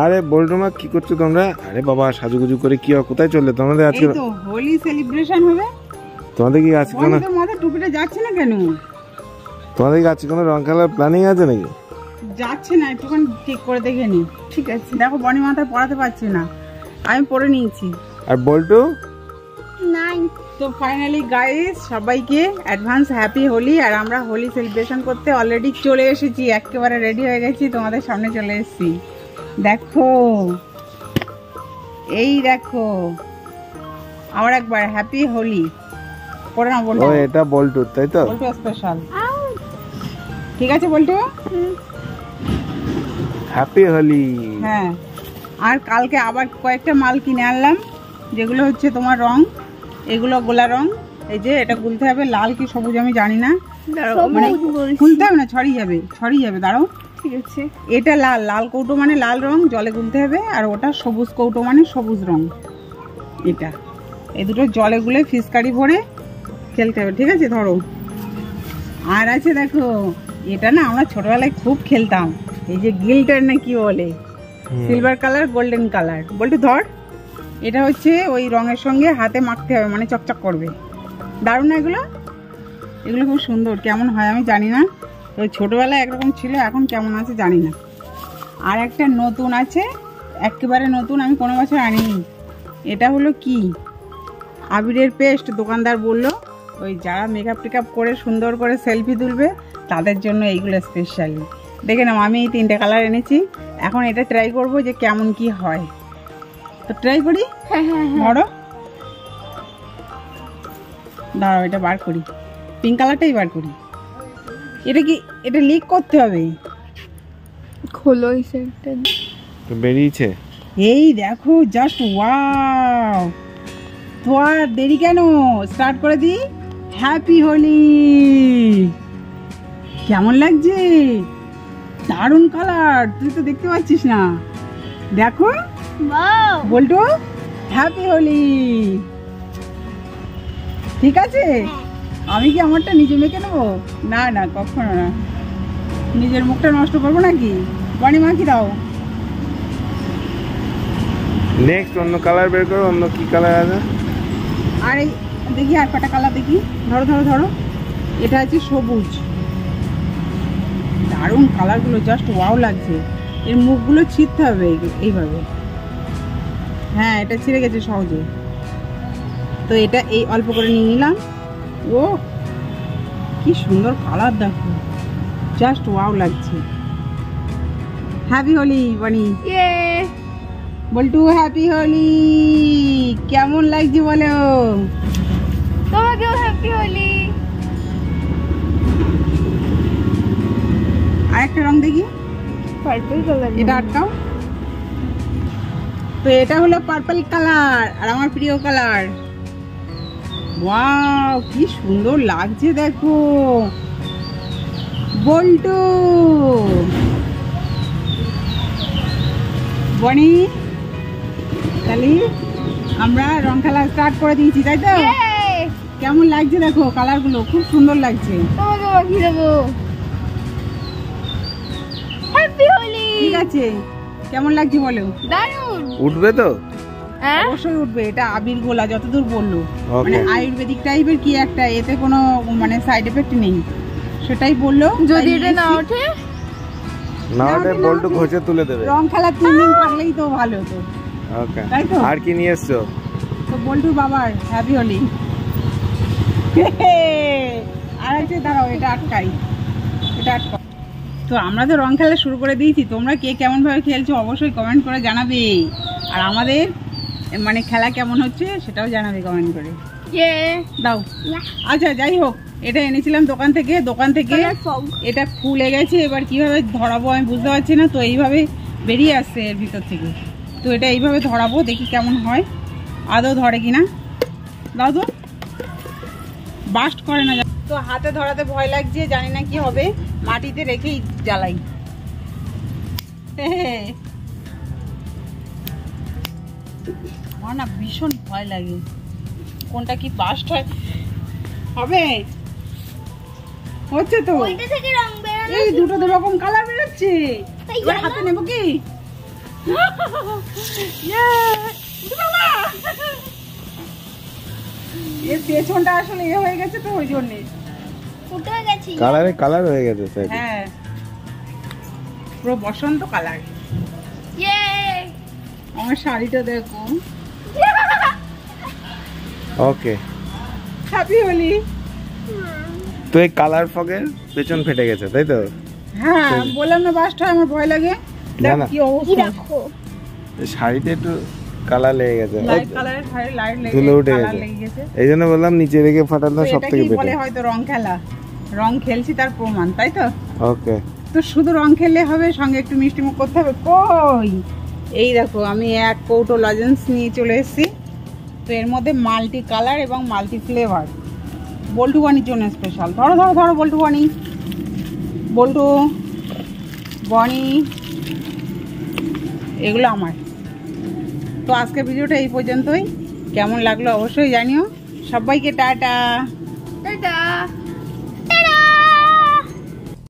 আরে বল্টু মা কি করছো তোমরা? আরে বাবা সাজুগুজু করে কি কোথায় চললে তোমাদের? আজকে এই তো হোলি সেলিব্রেশন হবে। তোমাদের কি আজকে কোনো মাথা টুপিটা যাচ্ছে না কেন? তোমাদের কি আজকে কোনো রং খেলার প্ল্যানিং আছে নাকি? যাচ্ছে না, একটুখানি ঠিক করে দেখে নি। ঠিক আছে, দেখো বনি মাথায় পড়াতে পারছি না, আমি পরে নিয়েছি। আর বল্টু নাই। তো ফাইনালি গাইস সবাইকে অ্যাডভান্স হ্যাপি হোলি। আর আমরা হোলি সেলিব্রেশন করতে অলরেডি চলে এসেছি, একেবারে রেডি হয়ে গেছি, তোমাদের সামনে চলে এসেছি। দেখো এই দেখো, আবার একবার হ্যাপি হোলি পড়ে না বলতো? ও এটা বল্টু তাই তো? বল্টু স্পেশাল। ঠিক আছে বল্টু, হ্যাপি হোলি। হ্যাঁ, আর কালকে আবার কয়েকটা মাল কিনে আনলাম, যেগুলো হচ্ছে তোমার রং, এগুলো গোলা রং। এই যে এটা গুলতে হবে, লাল কি সবুজ আমি জানি না, মানে গুলতে হবে না, ছড়িয়ে যাবে, দাঁড়াও। ঠিক আছে, এটা লাল, লাল কৌটো মানে লাল রং, জলে গুলতে হবে। আর ওটা সবুজ কৌটো মানে সবুজ রং। এটা এই দুটো জলে গুলে ফিসকারি ভরে খেলতে হবে, ঠিক আছে? ধরো। আর আছে দেখো, এটা না আমরা ছোটবেলায় খুব খেলতাম, এই যে গিল্টার না কি বলে, সিলভার কালার গোল্ডেন কালার। বলতে ধর, এটা হচ্ছে ওই রঙের সঙ্গে হাতে মাখতে হবে, মানে চকচক করবে। দারুণ না এগুলো? এগুলো খুব সুন্দর, কেমন হয় আমি জানি না, ওই ছোটবেলায় একরকম ছিল, এখন কেমন আছে জানি না। আর একটা নতুন আছে, একেবারে নতুন, আমি কোনো বছর আনিনি। এটা হলো কি, আবিরের পেস্ট। দোকানদার বললো ওই যারা মেকআপ টেকআপ করে সুন্দর করে সেলফি তুলবে তাদের জন্য এইগুলো স্পেশালি। দেখে নাও, আমি এই 3টে কালার এনেছি, এখন এটা ট্রাই করব যে কেমন কি হয়। তো ট্রাই করি। ধরো, দাঁড়াও এটা বার করি, পিঙ্ক কালারটাই বার করি। এটা কি, এটা লিক করতে হবে? খোলো এই সাইডটা। তো বেরিয়েছে। এই দেখো, জাস্ট ওয়াও। তো আর দেরি কেন, স্টার্ট করে দি। হ্যাপি হোলি। কেমন লাগছে? দারুণ কালার, তুই তো দেখতে পাচ্ছিস না? দেখো বল্টু, হ্যাপি হোলি। ঠিক আছে, আমি কি আমারটা নিজে মেখে নেবো? না না, কখনো না, নিজের মুখটা নষ্ট করবো নাকি? বাড়ি মাখি দাও। নেক্সট অন্য কালার বের করো, অন্য কি কালার আছে? আর এই দেখি আর কটা কালার দেখি। ধরো ধরো ধরো, এটা আছে সবুজ। দারুণ কালারগুলো, জাস্ট ওয়াও লাগছে। এর মুখগুলো ছিঁড়তে হবে এইভাবে। হ্যাঁ, এটা ছিঁড়ে গেছে সহজে। তো এটা এই অল্প করে নিয়ে নিলাম। ও কি সুন্দর কালার, দেখো, জাস্ট ওয়াও লাগছে। হ্যাপি হোলি বানি। বল্টু হ্যাপি হোলি। কেমন লাগছে বলো? তোমাকেও হ্যাপি হোলি। আরেকটা রং দেখি, পার্পল কালার। এটা আটকাও। তো এটা হলো পার্পল কালার, আর আমার প্রিয় কালার। ওয়াও কি সুন্দর লাগছে, দেখো বল্টু। বনি, তাহলে আমরা রং খেলা স্টার্ট করে দিয়েছি, তাই তো? কেমন লাগছে দেখো, কালারগুলো খুব সুন্দর লাগছে। তোমাকে মাখিয়ে দেবো। হ্যাপি হোলি। ঠিক আছে, কেমন লাগছে বলো? দারুণ। উঠবে তো? অবশ্যই উঠবে, এটা আবির গোলা যতদূর বললো, Okay. মানে আয়ুর্বেদিক টাইপের কি একটা, এতে কোনো মানে সাইড এফেক্ট নেই, সেটাই বললো। যদি এটা না ওঠে, না ওটা বল্টু ঘষে তুলে দেবে। রং খেলা 3 দিন থাকলেই তো ভালো তো। ওকে, তাই তো? আর কি নিয়ে এসছো? তো বল্টুর বাবার হ্যাপি হোলি। আর আছে, দাঁড়াও এটা আটকাই, এটা আটকাও। তো আমরা তো রং খেলা শুরু করে দিয়েছি, তোমরা কে কেমন ভাবে খেলছো অবশ্যই কমেন্ট করে জানাবে। আর আমাদের মানে খেলা কেমন হচ্ছে সেটাও জানাবে কমেন্ট করে। দাও। আচ্ছা যাই হোক, এটা এনেছিলাম দোকান থেকে, এটা খুলে গেছে, এবার কিভাবে ধরাবো আমি বুঝতে পারছি না। তো এইভাবে বেরিয়ে আসছে এর ভিতর থেকে, তো এটা এইভাবে ধরাবো, দেখি কেমন হয়, আদৌ ধরে কিনা। দাও তো, বাস্ট করে না। তো হাতে ধরাতে ভয় লাগছে, জানি না কি হবে, মাটিতে রেখেই জ্বালাই। আমার না ভীষণ ভয় লাগে, কোনটা কি বাস্ট হয়। হবে, হচ্ছে তো, এই দুটো দু রকম কালার বেরোচ্ছে। এবার হাতে নেবো কি? এর পেছনটা আসলে ইয়ে হয়ে গেছে তো ওই জন্যে। ফুটে গেছি। কালার হয়ে গেছে স্যার। হ্যাঁ পুরো বসন্ত কালার। ইয়ে। আমার শাড়িটা দেখো। ওকে, হ্যাপি হোলি। তো এই কালার ফগের পেছন ফেটে গেছে তাই তো? হ্যাঁ বললাম না বাসটা আমার ভয় লাগে। না, দেখ না। কি কি অবস্থা। রাখো? এই শাড়িতে একটু কালার লেগে গেছে, লাইট কালারের শাড়ি লাইট ধুলো উঠে কালার গেছে। লেগে গেছে। এই জন্য বললাম নিচে রেখে ফাটানো তো সব থেকে এটাকেই বলে বেটার। হয়তো রং খেলা। রং খেলছি তার প্রমাণ, তাই তো? ওকে, তো শুধু রং খেললে হবে, সঙ্গে একটু মিষ্টি মুখ করতে হবে। কই এই দেখো আমি এক কৌটো লজেন্স নিয়ে চলে এসেছি। তো এর মধ্যে মাল্টি কালার এবং মাল্টি ফ্লেভার। বল্টু বানির জন্য স্পেশাল। ধরো ধরো ধরো বল্টু বানি, বল্টু বনি, এগুলো আমার। তো আজকে ভিডিওটা এই পর্যন্তই। কেমন লাগলো অবশ্যই জানিও। সবাইকে টাটা। টাটা।